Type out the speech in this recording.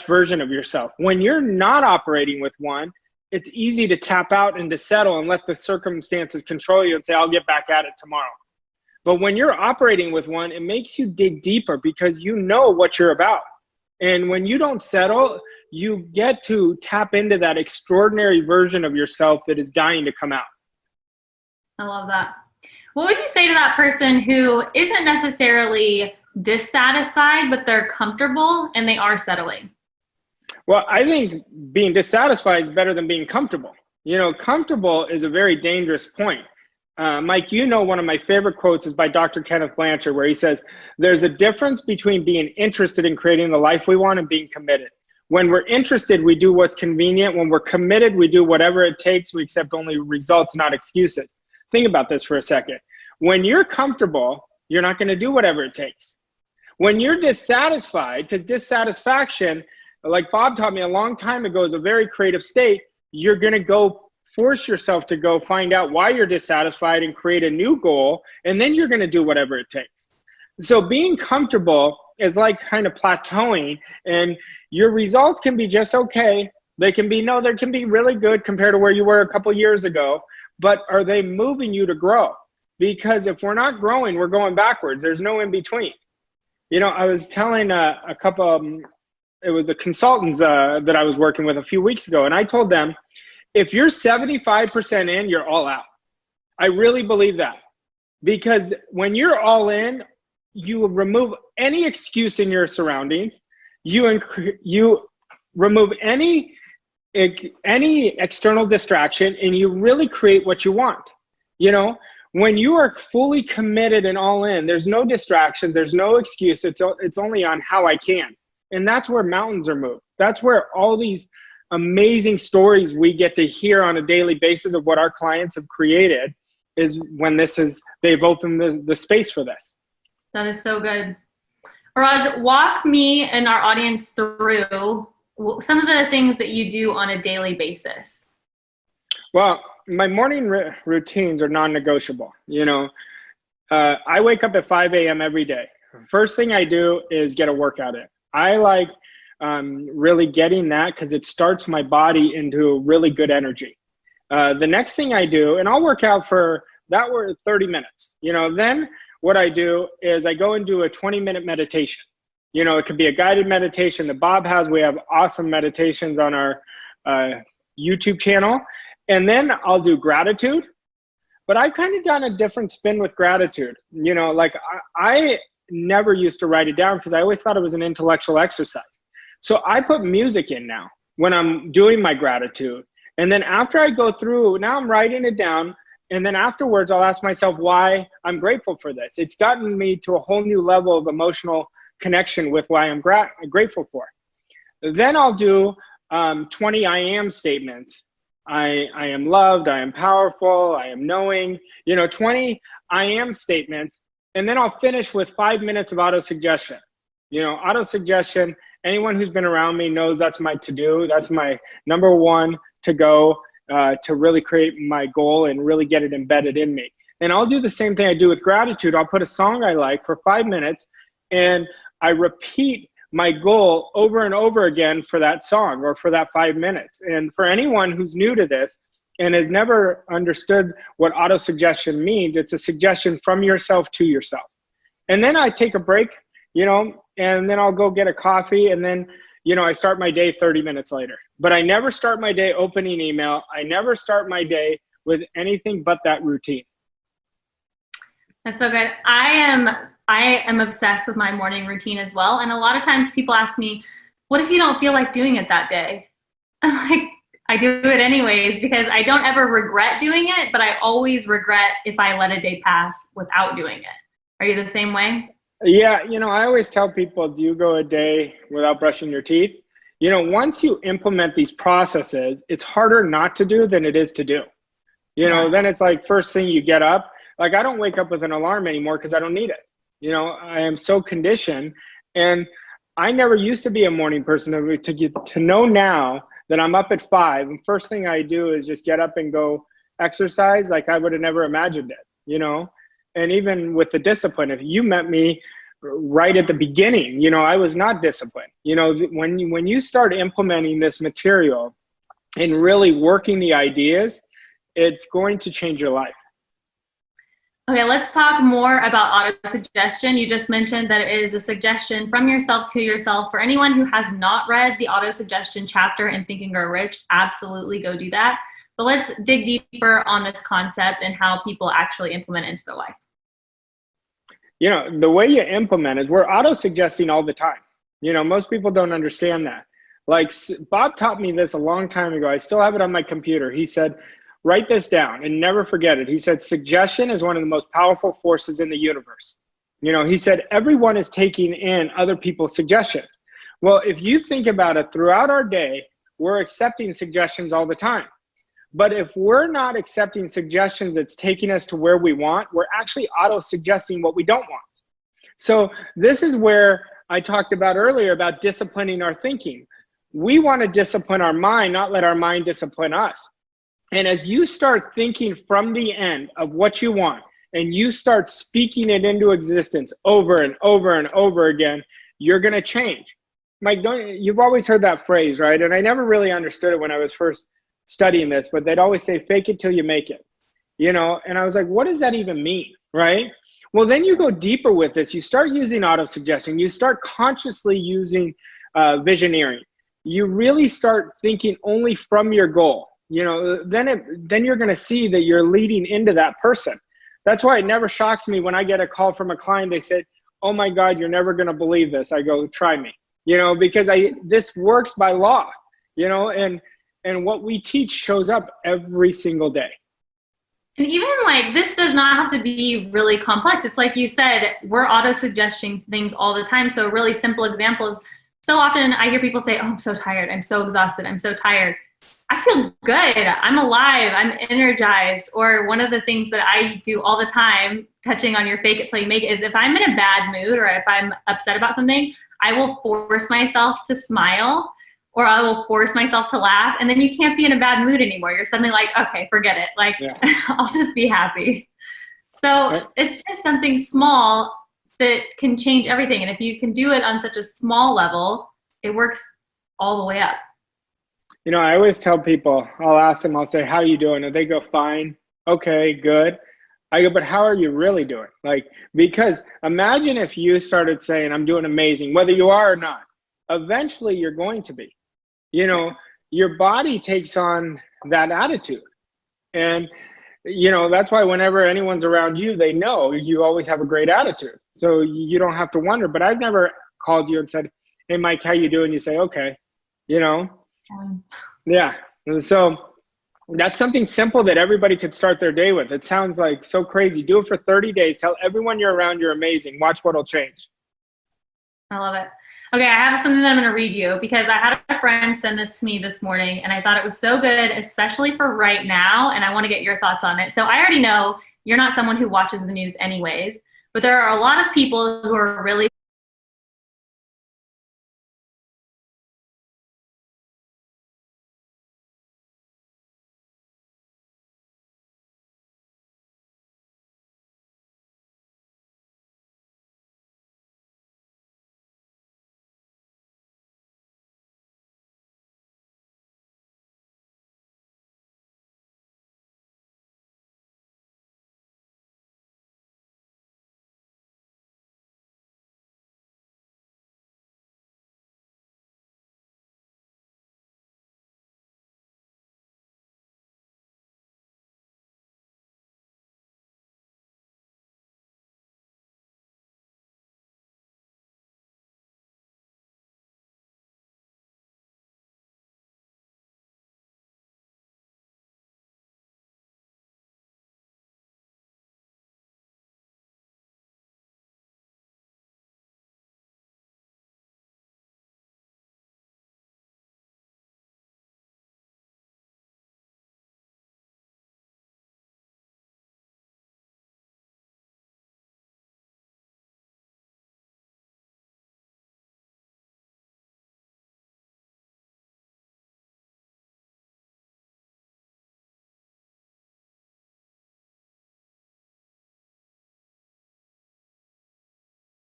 best version of yourself. When you're not operating with one, it's easy to tap out and to settle and let the circumstances control you and say, I'll get back at it tomorrow. But when you're operating with one, it makes you dig deeper because you know what you're about. And when you don't settle, you get to tap into that extraordinary version of yourself that is dying to come out. I love that. What would you say to that person who isn't necessarily dissatisfied, but they're comfortable and they are settling? Well, I think being dissatisfied is better than being comfortable. You know, comfortable is a very dangerous point. Mike, you know, one of my favorite quotes is by Dr. Kenneth Blanchard, where he says, there's a difference between being interested in creating the life we want and being committed. When we're interested, we do what's convenient. When we're committed, we do whatever it takes. We accept only results, not excuses. Think about this for a second. When you're comfortable, you're not going to do whatever it takes. When you're dissatisfied, because dissatisfaction, like Bob taught me a long time ago, is a very creative state, you're going to go force yourself to go find out why you're dissatisfied and create a new goal, and then you're going to do whatever it takes. So being comfortable is like kind of plateauing, and your results can be just okay. They can be, no, they can be really good compared to where you were a couple years ago, but are they moving you to grow? Because if we're not growing, we're going backwards. There's no in between. You know, I was telling a couple, it was the consultants that I was working with a few weeks ago, and I told them, if you're 75% in, you're all out. I really believe that. Because when you're all in, you remove any excuse in your surroundings. You remove any external distraction, and you really create what you want. You know, when you are fully committed and all in, there's no distraction, there's no excuse. It's only on how I can. And that's where mountains are moved. That's where all these amazing stories we get to hear on a daily basis of what our clients have created is when they've opened the space for this. That is so good. Raj, walk me and our audience through some of the things that you do on a daily basis. Well, my morning routines are non-negotiable. You know, I wake up at 5 a.m. every day. First thing I do is get a workout in. I like really getting that because it starts my body into really good energy. The next thing I do, and I'll work out for that were 30 minutes. You know, then what I do is I go and do a 20-minute meditation. You know, it could be a guided meditation that Bob has. We have awesome meditations on our YouTube channel. And then I'll do gratitude. But I've kind of done a different spin with gratitude. You know, like I never used to write it down because I always thought it was an intellectual exercise. So I put music in now when I'm doing my gratitude. And then after I go through, now I'm writing it down. And then afterwards, I'll ask myself why I'm grateful for this. It's gotten me to a whole new level of emotional connection with why I'm grateful for. Then I'll do 20 I am statements. I am loved, I am powerful, I am knowing, you know, 20 I am statements. And then I'll finish with 5 minutes of auto-suggestion. You know, auto-suggestion, anyone who's been around me knows that's my to-do. That's my number one to go to really create my goal and really get it embedded in me. And I'll do the same thing I do with gratitude. I'll put a song I like for 5 minutes and I repeat my goal over and over again for that song or for that 5 minutes. And for anyone who's new to this and has never understood what auto-suggestion means, it's a suggestion from yourself to yourself. And then I take a break, you know, and then I'll go get a coffee and then, you know, I start my day 30 minutes later. But I never start my day opening email. I never start my day with anything but that routine. That's so good. I am obsessed with my morning routine as well. And a lot of times people ask me, what if you don't feel like doing it that day? I'm like, I do it anyways because I don't ever regret doing it, but I always regret if I let a day pass without doing it. Are you the same way? Yeah, you know, I always tell people, do you go a day without brushing your teeth? You know, once you implement these processes, it's harder not to do than it is to do. You know, then it's like first thing you get up, like I don't wake up with an alarm anymore because I don't need it. You know, I am so conditioned, and I never used to be a morning person. To get to know now that I'm up at 5, and first thing I do is just get up and go exercise like I would have never imagined it, you know? And even with the discipline, if you met me right at the beginning, you know, I was not disciplined. You know, when you start implementing this material and really working the ideas, it's going to change your life. Okay, let's talk more about auto-suggestion. You just mentioned that it is a suggestion from yourself to yourself. For anyone who has not read the auto-suggestion chapter in Think and Grow Rich, absolutely go do that. But let's dig deeper on this concept and how people actually implement it into their life. You know, the way you implement is we're auto-suggesting all the time. You know, most people don't understand that. Like Bob taught me this a long time ago. I still have it on my computer. He said, write this down and never forget it. He said, suggestion is one of the most powerful forces in the universe. You know, he said, everyone is taking in other people's suggestions. Well, if you think about it, throughout our day, we're accepting suggestions all the time. But if we're not accepting suggestions that's taking us to where we want, we're actually auto-suggesting what we don't want. So this is where I talked about earlier about disciplining our thinking. We want to discipline our mind, not let our mind discipline us. And as you start thinking from the end of what you want, and you start speaking it into existence over and over and over again, you're going to change. Mike, you've always heard that phrase, right? And I never really understood it when I was first studying this, but they'd always say, fake it till you make it, you know? And I was like, what does that even mean, right? Well, then you go deeper with this. You start using auto-suggestion. You start consciously using visioneering. You really start thinking only from your goal. You know, then you're going to see that you're leading into that person. That's why it never shocks me when I get a call from a client. They say, oh my God, you're never going to believe this. I go, try me, you know, because this works by law, you know, and what we teach shows up every single day. And even like, this does not have to be really complex. It's like you said, we're auto-suggesting things all the time. So a really simple example is, so often I hear people say, oh, I'm so tired. I'm so exhausted. I'm so tired. I feel good. I'm alive. I'm energized. Or one of the things that I do all the time, touching on your fake it till you make it, is if I'm in a bad mood or if I'm upset about something, I will force myself to smile, or I will force myself to laugh. And then you can't be in a bad mood anymore. You're suddenly like, okay, forget it. Like, yeah. I'll just be happy. So it's just something small that can change everything. And if you can do it on such a small level, it works all the way up. You know, I always tell people, I'll ask them, I'll say, how are you doing? And they go, fine. Okay, good. I go, but how are you really doing? Like, because imagine if you started saying, I'm doing amazing, whether you are or not, eventually you're going to be. You know, your body takes on that attitude. And, you know, that's why whenever anyone's around you, they know you always have a great attitude. So you don't have to wonder. But I've never called you and said, hey, Mike, how you doing? You say, okay, you know. Yeah. And so that's something simple that everybody could start their day with. It sounds like so crazy. Do it for 30 days. Tell everyone you're around you're amazing. Watch what'll change. I love it. Okay, I have something that I'm going to read you because I had a friend send this to me this morning and I thought it was so good, especially for right now, and I want to get your thoughts on it. So I already know you're not someone who watches the news anyways, but there are a lot of people who are really